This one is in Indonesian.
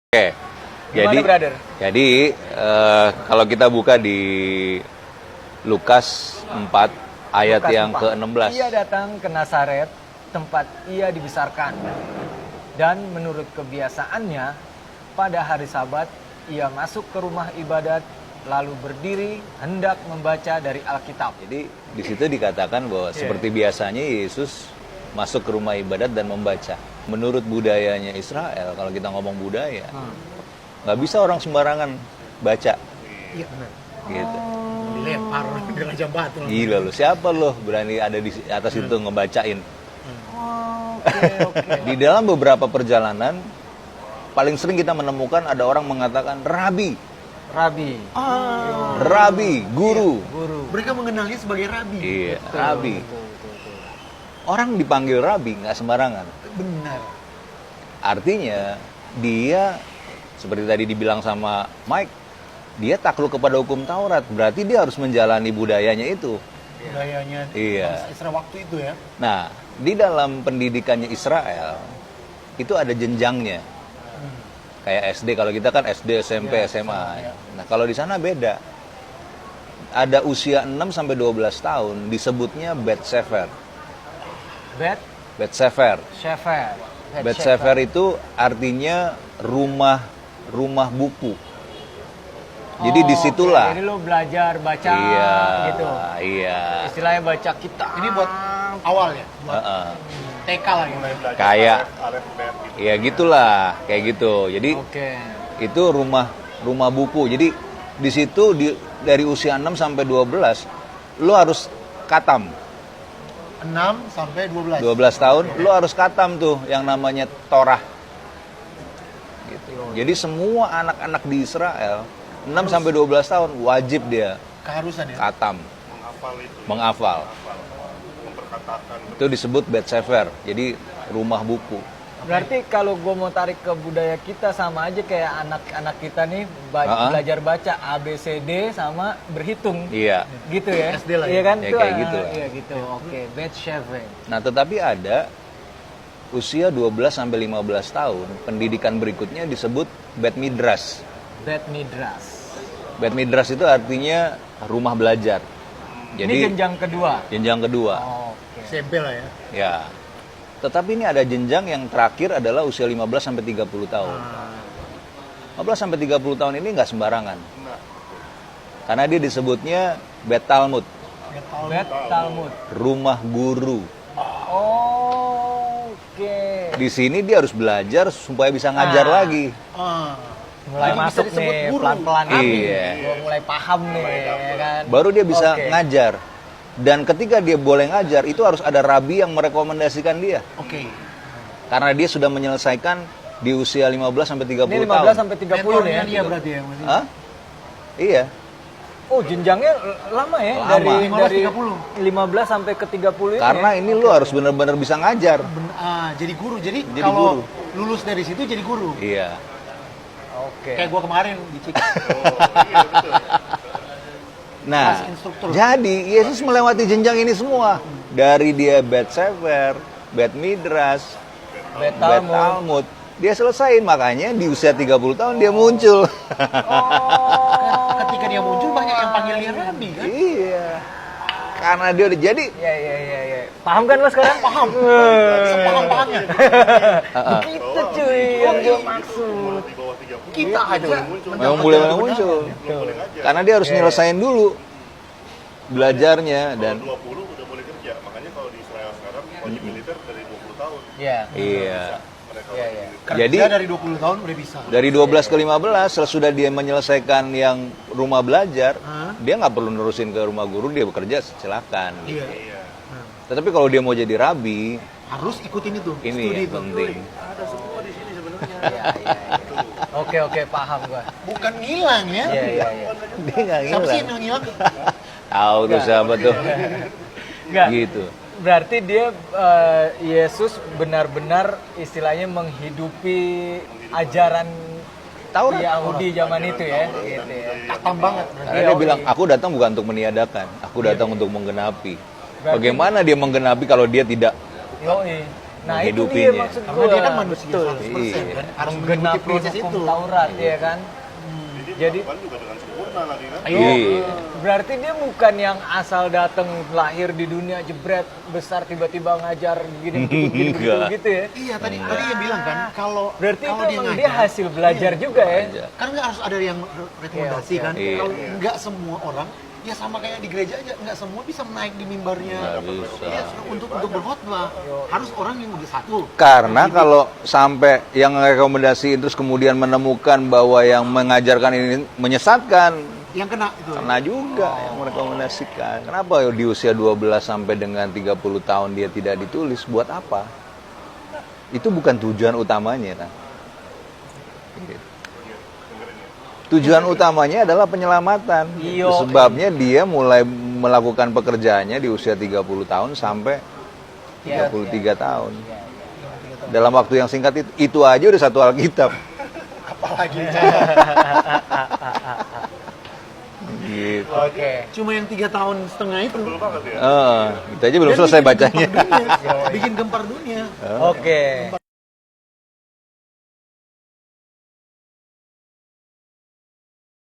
Oke, Gimana, brother? jadi kalau kita buka di Lukas 4 ayat Lukas yang 4. ke-16. Ia datang ke Nazaret, tempat ia dibesarkan. Dan menurut kebiasaannya, pada hari Sabat, ia masuk ke rumah ibadat, lalu berdiri hendak membaca dari Alkitab. Jadi di situ dikatakan bahwa seperti biasanya Yesus masuk ke rumah ibadat dan membaca. Menurut budayanya Israel, kalau kita ngomong budaya, nggak bisa orang sembarangan baca. Iya benar. Gitu. Dilempar dengan jam batu. Gila lu, siapa lo berani ada di atas itu ngebacain? Oke. Di dalam beberapa perjalanan, paling sering kita menemukan ada orang mengatakan Rabi, Rabi, guru. Guru. Mereka mengenalnya sebagai rabi. Iya, Rabi. Orang dipanggil Rabi nggak sembarangan. Benar. Artinya dia seperti tadi dibilang sama Mike, dia takluk kepada hukum Taurat. Berarti dia harus menjalani budayanya itu. Budayanya Iya. Israel waktu itu ya. Nah, di dalam pendidikannya Israel itu ada jenjangnya. Kayak SD, kalau kita kan SD, SMP, Ya, SMA. ya. Nah, kalau di sana beda. Ada usia 6 sampai 12 tahun disebutnya Bet Sefer. Bet Bet Sefer itu artinya rumah buku. Jadi disitulah. Jadi lo belajar baca gitu. Iya. Istilahnya baca kita. Ini buat awal ya, buat Heeh. TK lah gitu. Kayak ya gitulah, kayak gitu. Jadi Oke. itu rumah buku. Jadi di situ dari usia 6 sampai 12 lu harus katam. 6 sampai 12. 12 tahun lu harus katam tuh yang namanya Torah. Gitu. Jadi semua anak-anak di Israel 6 sampai 12 tahun wajib dia Keharusan ya. katam. Menghafal. Itu disebut Bet Sefer. Jadi rumah buku. Berarti kalau gue mau tarik ke budaya kita sama aja kayak anak-anak kita nih belajar baca A B C D sama berhitung. Iya. Gitu ya. SD lah ya. Iya kan? Ya, Itu, kayak gitu lah. Iya gitu. Oke, Bet Shefer. Nah, tetapi ada usia 12 sampai 15 tahun, pendidikan berikutnya disebut Bet Midras. Bet Midras. Bet Midras itu artinya rumah belajar. Jadi Ini jenjang kedua. jenjang kedua. Oke. SMP lah ya. Ya. Tetapi ini ada jenjang yang terakhir adalah usia 15 sampai 30 tahun. 15 sampai 30 tahun ini nggak sembarangan. Karena dia disebutnya Bet Talmud, Bet Talmud. rumah guru. Oke. Di sini dia harus belajar supaya bisa ngajar Nah. lagi. Mulai Jadi bisa masuk disebut nih guru. pelan-pelan nih. Iya. Gua mulai paham nih ya kan. Baru dia bisa Oke. ngajar. Dan ketika dia boleh ngajar, itu harus ada rabi yang merekomendasikan dia. Oke. Karena dia sudah menyelesaikan di usia 15 sampai 30 Ini 15 tahun. sampai 30 nih ya. Dia berarti ya. Mas. Hah? Iya. Oh, jenjangnya lama ya? Lama. Dari 15 15 sampai ke 30 ini. Karena ya? ini lu harus benar-benar bisa ngajar. Jadi guru. Jadi Jadi kalau guru. lulus dari situ jadi guru. Iya. Oke. Kayak gua kemarin di Cik. Nah, Kelas instruktur. jadi Yesus melewati jenjang ini semua. Dari dia Bet Sefer, Bet Midras, Bet Bet Talmud. Talmud. Dia selesaiin, makanya di usia 30 tahun dia muncul. Ketika dia muncul banyak yang panggil dia rabi kan. Iya. Karena dia udah jadi. Iya. Paham kan lo sekarang? Paham. Sepaham-pahamnya. Begitu cuy yang gue maksud. Kita aja Memang boleh muncul. Karena dia harus nyelesain dulu belajarnya dan 20 udah boleh kerja, makanya kalau di Israel sekarang wajib militer dari 20 tahun. Iya. iya. Iya. kerja Jadi dari 20 tahun udah bisa. dari 12 ke 15 sesudah dia menyelesaikan yang rumah belajar, dia nggak perlu nerusin ke rumah guru, dia bekerja silakan. Iya. Tetapi kalau dia mau jadi rabi, Harus ikutin itu. ini Studi yang itu. penting. Iya. Oke, paham gua. Bukan ngilang ya. Iya. Dia nggak Siapa sih ngilang. yang ngilang? Tahu tuh siapa tuh. Enggak. Gitu. Berarti dia Yesus benar-benar istilahnya menghidupi ajaran Taurat. Yahudi zaman itu ya, gitu ya. Katam banget. Karena dia bilang, aku datang bukan untuk meniadakan, aku datang untuk menggenapi. Bagaimana dia menggenapi kalau dia tidak Yoi. Nah itu menghidupinya. dia maksud Karena gue. dia kan manusia Betul. 100% kan. Harus mengikuti Menggenapi proses hukum itu. Taurat ya kan. Jadi Jadi- melakukan juga dengan sempurna lagi kan. Iya. Berarti dia bukan yang asal datang lahir di dunia jebret besar tiba-tiba ngajar gini begitu Enggak. gitu ya. Iya, tadi yang bilang kan kalau Berarti kalau itu emang dia hasil belajar juga ya. Aja. Karena nggak harus ada yang rekomendasi Oke, kan. oke. Kalau Iya. nggak semua orang, ya sama kayak di gereja aja, nggak semua bisa naik di mimbarnya. Nggak bisa. Iya, untuk berkhotbah harus orang yang udah satu. Karena kalau sampai yang rekomendasi terus kemudian menemukan bahwa yang mengajarkan ini menyesatkan, Yang kena itu. kena juga yang merekomendasikan. Kenapa di usia 12 sampai dengan 30 tahun dia tidak ditulis? Buat apa? Itu bukan tujuan utamanya kan. Tujuan utamanya adalah penyelamatan. Iyo. Itu sebabnya dia mulai melakukan pekerjaannya di usia 30 tahun sampai 33 tahun. Dalam waktu yang singkat itu aja udah satu Alkitab. Apalagi. Gitu. Oke. Cuma yang 3 tahun setengah itu. Itu aja belum Dan selesai bikin bacanya. gempar dunia. Bikin gempar dunia. Oke.